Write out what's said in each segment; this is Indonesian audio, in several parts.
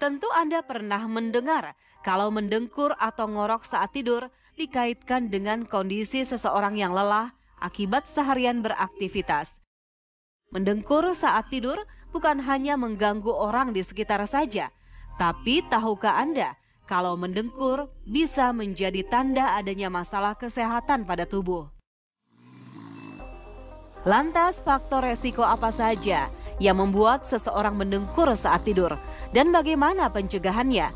Tentu Anda pernah mendengar kalau mendengkur atau ngorok saat tidur dikaitkan dengan kondisi seseorang yang lelah akibat seharian beraktivitas. Mendengkur saat tidur bukan hanya mengganggu orang di sekitar saja, tapi tahukah Anda kalau mendengkur bisa menjadi tanda adanya masalah kesehatan pada tubuh? Lantas faktor resiko apa saja yang membuat seseorang mendengkur saat tidur dan bagaimana pencegahannya?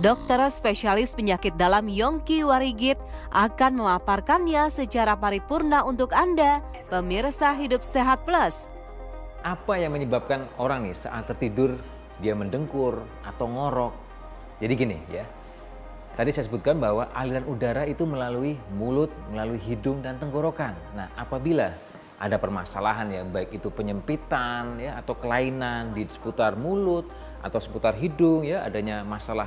Dokter spesialis penyakit dalam Yongki Warigit akan memaparkannya secara paripurna untuk Anda, pemirsa Hidup Sehat Plus. Apa yang menyebabkan orang nih saat tertidur dia mendengkur atau ngorok? Jadi gini ya, tadi saya sebutkan bahwa aliran udara itu melalui mulut, melalui hidung dan tenggorokan. Nah, apabila ada permasalahan ya, baik itu penyempitan ya atau kelainan di seputar mulut atau seputar hidung ya, adanya masalah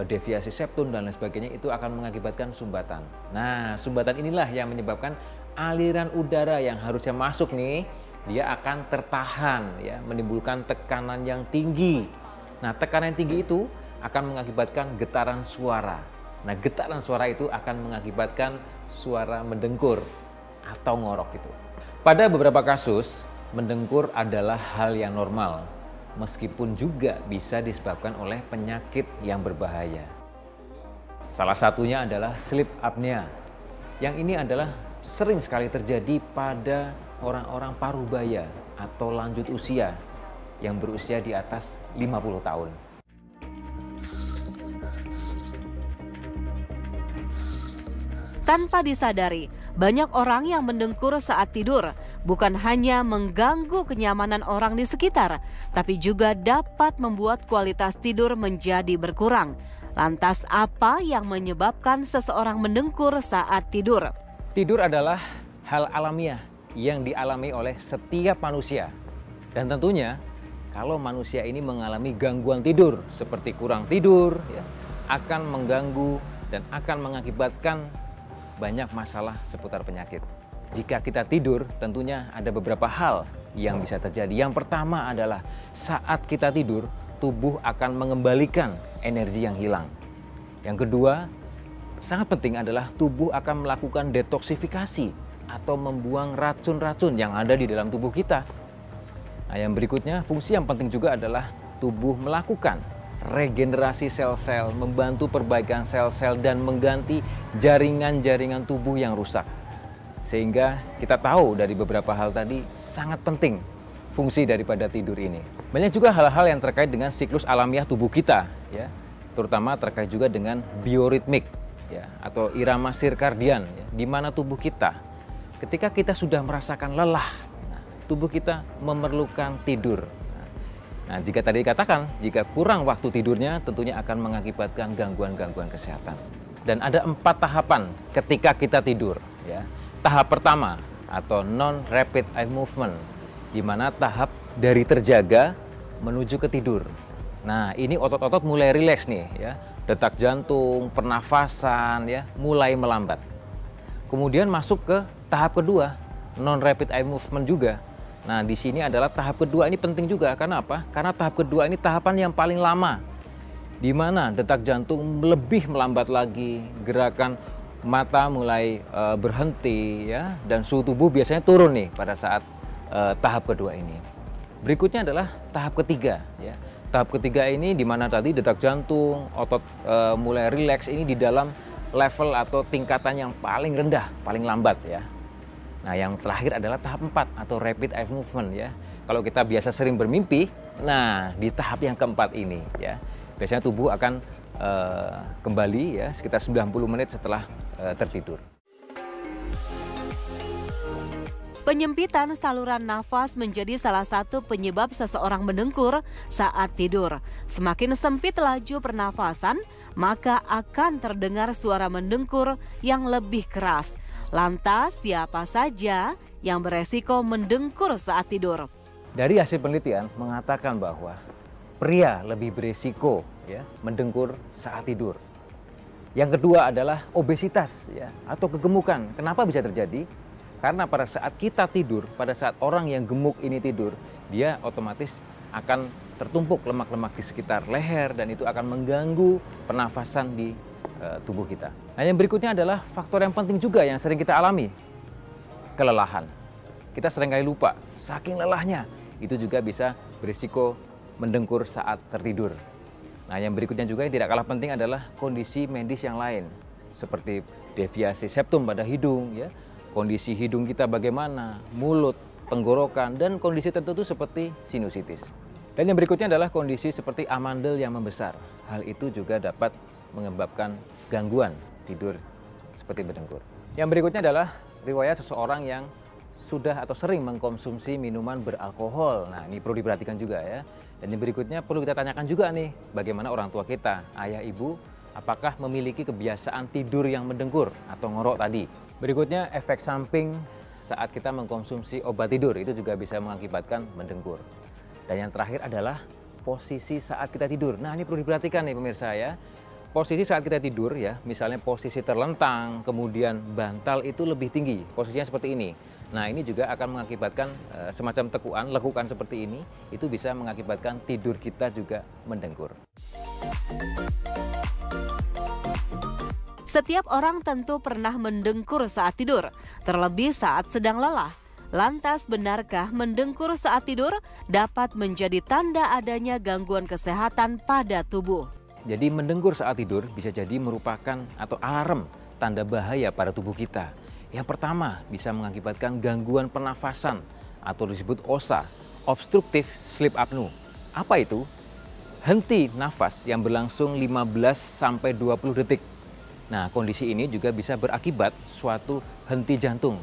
deviasi septum dan lain sebagainya, itu akan mengakibatkan sumbatan. Nah, sumbatan inilah yang menyebabkan aliran udara yang harusnya masuk nih, dia akan tertahan ya, menimbulkan tekanan yang tinggi. Nah, tekanan yang tinggi itu akan mengakibatkan getaran suara. Nah, getaran suara itu akan mengakibatkan suara mendengkur atau ngorok itu. Pada beberapa kasus, mendengkur adalah hal yang normal, meskipun juga bisa disebabkan oleh penyakit yang berbahaya. Salah satunya adalah sleep apnea. Yang ini adalah sering sekali terjadi pada orang-orang parubaya atau lanjut usia yang berusia di atas 50 tahun. Tanpa disadari, banyak orang yang mendengkur saat tidur bukan hanya mengganggu kenyamanan orang di sekitar, tapi juga dapat membuat kualitas tidur menjadi berkurang. Lantas apa yang menyebabkan seseorang mendengkur saat tidur? Tidur adalah hal alamiah yang dialami oleh setiap manusia. Dan tentunya kalau manusia ini mengalami gangguan tidur seperti kurang tidur ya, akan mengganggu dan akan mengakibatkan banyak masalah seputar penyakit. Jika kita tidur, tentunya ada beberapa hal yang bisa terjadi. Yang pertama adalah saat kita tidur, tubuh akan mengembalikan energi yang hilang. Yang kedua, sangat penting adalah tubuh akan melakukan detoksifikasi atau membuang racun-racun yang ada di dalam tubuh kita. Nah, yang berikutnya, fungsi yang penting juga adalah tubuh melakukan regenerasi sel-sel, membantu perbaikan sel-sel dan mengganti jaringan-jaringan tubuh yang rusak. Sehingga kita tahu dari beberapa hal tadi sangat penting fungsi daripada tidur ini. Banyak juga hal-hal yang terkait dengan siklus alamiah tubuh kita ya, terutama terkait juga dengan bioritmik ya atau irama sirkadian ya, di mana tubuh kita ketika kita sudah merasakan lelah, tubuh kita memerlukan tidur. Nah, jika tadi dikatakan, jika kurang waktu tidurnya tentunya akan mengakibatkan gangguan-gangguan kesehatan. Dan ada 4 tahapan ketika kita tidur. Ya. Tahap pertama atau non-rapid eye movement, di mana tahap dari terjaga menuju ke tidur. Nah, ini otot-otot mulai rileks nih, ya. Detak jantung, pernafasan, ya, mulai melambat. Kemudian masuk ke tahap kedua, non-rapid eye movement juga. Nah, di sini adalah tahap kedua, ini penting juga. Karena apa? Karena tahap kedua ini tahapan yang paling lama, di mana detak jantung lebih melambat lagi, gerakan mata mulai berhenti, ya, dan suhu tubuh biasanya turun nih pada saat tahap kedua ini. Berikutnya adalah tahap ketiga, ya. Tahap ketiga ini di mana tadi detak jantung, otot mulai rileks, ini di dalam level atau tingkatan yang paling rendah, paling lambat, ya. Nah, yang terakhir adalah tahap 4 atau rapid eye movement, ya. Kalau kita biasa sering bermimpi, nah di tahap yang keempat ini, ya, biasanya tubuh akan kembali, ya, sekitar 90 menit setelah tertidur. Penyempitan saluran nafas menjadi salah satu penyebab seseorang mendengkur saat tidur. Semakin sempit laju pernafasan, maka akan terdengar suara mendengkur yang lebih keras. Lantas, siapa saja yang beresiko mendengkur saat tidur? Dari hasil penelitian mengatakan bahwa pria lebih beresiko, ya, mendengkur saat tidur. Yang kedua adalah obesitas, ya, atau kegemukan. Kenapa bisa terjadi? Karena pada saat kita tidur, pada saat orang yang gemuk ini tidur, dia otomatis akan tertumpuk lemak-lemak di sekitar leher dan itu akan mengganggu pernafasan di tubuh kita. Nah, yang berikutnya adalah faktor yang penting juga yang sering kita alami, kelelahan. Kita seringkali lupa, saking lelahnya itu juga bisa berisiko mendengkur saat tertidur. Nah, yang berikutnya juga yang tidak kalah penting adalah kondisi medis yang lain, seperti deviasi septum pada hidung, ya, kondisi hidung kita bagaimana, mulut, tenggorokan, dan kondisi tertentu seperti sinusitis. Dan yang berikutnya adalah kondisi seperti amandel yang membesar. Hal itu juga dapat menyebabkan gangguan tidur seperti mendengkur. Yang berikutnya adalah riwayat seseorang yang sudah atau sering mengkonsumsi minuman beralkohol. Nah, ini perlu diperhatikan juga ya. Dan yang berikutnya perlu kita tanyakan juga nih, bagaimana orang tua kita, ayah, ibu, apakah memiliki kebiasaan tidur yang mendengkur atau ngorok tadi. Berikutnya efek samping saat kita mengkonsumsi obat tidur, itu juga bisa mengakibatkan mendengkur. Dan yang terakhir adalah posisi saat kita tidur. Nah, ini perlu diperhatikan nih pemirsa ya. Posisi saat kita tidur ya, misalnya posisi terlentang, kemudian bantal itu lebih tinggi, posisinya seperti ini. Nah, ini juga akan mengakibatkan semacam lekukan seperti ini, itu bisa mengakibatkan tidur kita juga mendengkur. Setiap orang tentu pernah mendengkur saat tidur, terlebih saat sedang lelah. Lantas, benarkah mendengkur saat tidur dapat menjadi tanda adanya gangguan kesehatan pada tubuh? Jadi mendengkur saat tidur bisa jadi merupakan atau alarm tanda bahaya pada tubuh kita. Yang pertama, bisa mengakibatkan gangguan pernafasan atau disebut OSA, obstructive sleep apnea. Apa itu? Henti nafas yang berlangsung 15-20 detik. Nah, kondisi ini juga bisa berakibat suatu henti jantung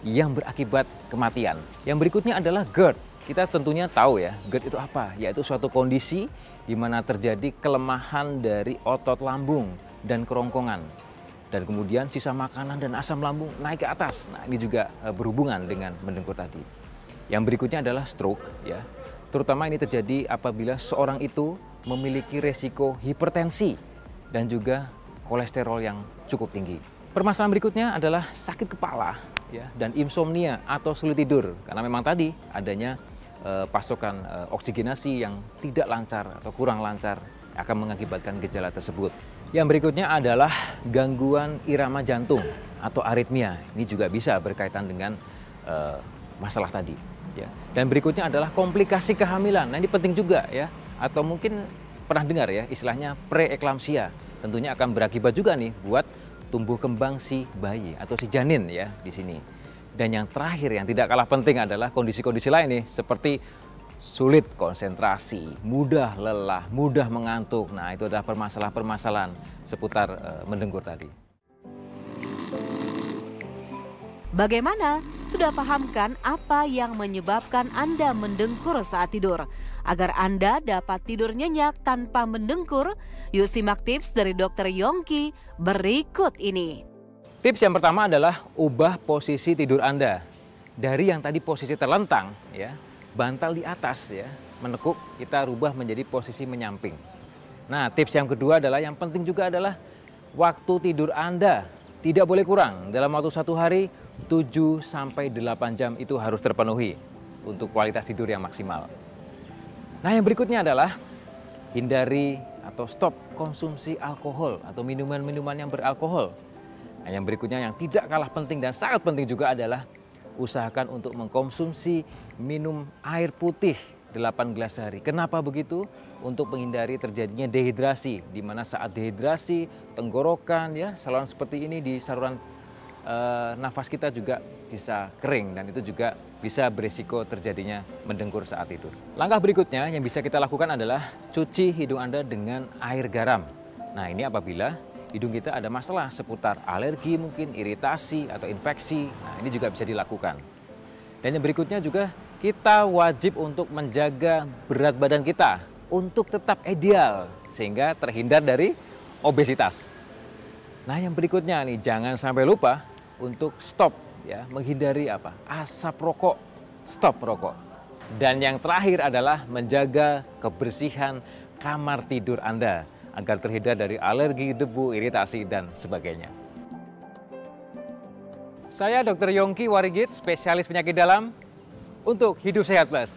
yang berakibat kematian. Yang berikutnya adalah GERD. Kita tentunya tahu ya, GERD itu apa? Yaitu suatu kondisi di mana terjadi kelemahan dari otot lambung dan kerongkongan. Dan kemudian sisa makanan dan asam lambung naik ke atas. Nah, ini juga berhubungan dengan mendengkur tadi. Yang berikutnya adalah stroke ya. Terutama ini terjadi apabila seorang itu memiliki resiko hipertensi dan juga kolesterol yang cukup tinggi. Permasalahan berikutnya adalah sakit kepala ya, dan insomnia atau sulit tidur karena memang tadi adanya pasokan oksigenasi yang tidak lancar atau kurang lancar akan mengakibatkan gejala tersebut. Yang berikutnya adalah gangguan irama jantung atau aritmia. Ini juga bisa berkaitan dengan masalah tadi. Ya. Dan berikutnya adalah komplikasi kehamilan. Nah, ini penting juga ya. Atau mungkin pernah dengar ya istilahnya preeklamsia. Tentunya akan berakibat juga nih buat tumbuh kembang si bayi atau si janin ya di sini. Dan yang terakhir yang tidak kalah penting adalah kondisi-kondisi lain nih seperti sulit konsentrasi, mudah lelah, mudah mengantuk. Nah, itu adalah permasalahan-permasalahan seputar mendengkur tadi. Bagaimana? Sudah pahamkan apa yang menyebabkan Anda mendengkur saat tidur? Agar Anda dapat tidur nyenyak tanpa mendengkur, yuk simak tips dari Dr. Yongki berikut ini. Tips yang pertama adalah ubah posisi tidur Anda. Dari yang tadi posisi terlentang, ya, bantal di atas, ya, menekuk, kita rubah menjadi posisi menyamping. Nah, tips yang kedua adalah yang penting juga adalah waktu tidur Anda tidak boleh kurang. Dalam waktu satu hari, 7-8 jam itu harus terpenuhi untuk kualitas tidur yang maksimal. Nah, yang berikutnya adalah hindari atau stop konsumsi alkohol atau minuman-minuman yang beralkohol. Nah, yang berikutnya yang tidak kalah penting dan sangat penting juga adalah usahakan untuk mengkonsumsi minum air putih 8 gelas sehari. Kenapa begitu? Untuk menghindari terjadinya dehidrasi, di mana saat dehidrasi, tenggorokan, ya, saluran seperti ini di saluran nafas kita juga bisa kering dan itu juga bisa berisiko terjadinya mendengkur saat tidur. Langkah berikutnya yang bisa kita lakukan adalah cuci hidung Anda dengan air garam. Nah, ini apabila hidung kita ada masalah seputar alergi mungkin, iritasi atau infeksi. Nah, ini juga bisa dilakukan. Dan yang berikutnya juga kita wajib untuk menjaga berat badan kita untuk tetap ideal sehingga terhindar dari obesitas. Nah, yang berikutnya nih, jangan sampai lupa untuk stop ya, menghindari apa? Asap rokok. Stop rokok. Dan yang terakhir adalah menjaga kebersihan kamar tidur Anda agar terhindar dari alergi, debu, iritasi, dan sebagainya. Saya Dr. Yongki Warigit, spesialis penyakit dalam untuk Hidup Sehat Plus.